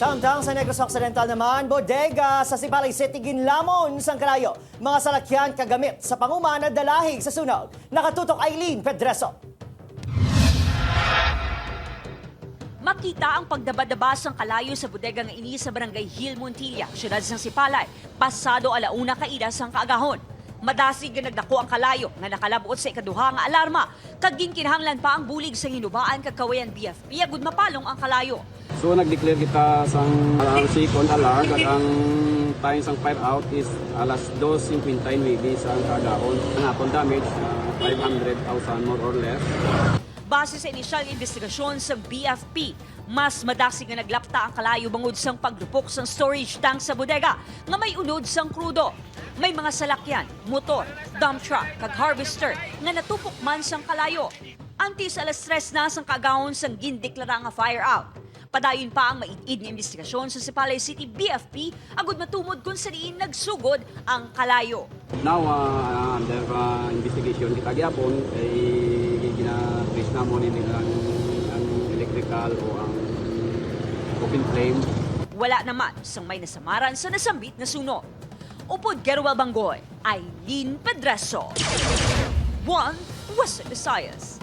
Samtang sa Negros Occidental naman, bodega sa Sipalay City, Ginlamon, sang Kalayo. Mga salakyan kagamit sa panguma na dalahig sa sunog. Nakatutok Aileen Pedreso. Makita ang pagdabadaba sang kalayo sa bodega nga ini sa Barangay Hill, Montilla, siyudad sang Sipalay, pasado alauna kaida sang kaagahon. Madasig nga nagdako ang kalayo nga nakalabot sa ikaduha nga alarma. Kag ginkinahanglan pa ang bulig sa hinubaan kag kawayan BFP agud mapalong ang kalayo. So nag-declare kita sang second alarm at ang time sang fire out is alas 2:59 maybe sang kaagahon. Ang hapon damage 500,000 more or less. Base sa inisyal investigasyon sa BFP, mas madasig nga naglapta ang kalayo bangod sang paglupok sang storage tank sa bodega nga may unod sang krudo. May mga salakyan, motor, dump truck, kag harvester nga natupok man sang kalayo. Antes alas 3 na sang kaagahon sang gindeklara nga fire out. Padayon pa ang maid-id nga investigasyon sa Sipalay City BFP agud matumod kung saan nagsugod ang kalayo. Now under investigation kita gyapon ay gina-trace na mo nila ang electrical o ang open flame. Wala naman sang may nasamaran sa nasambit na sunog. Upod Gerwel Bangoy, Aileen Pedreso. One Western Visayas.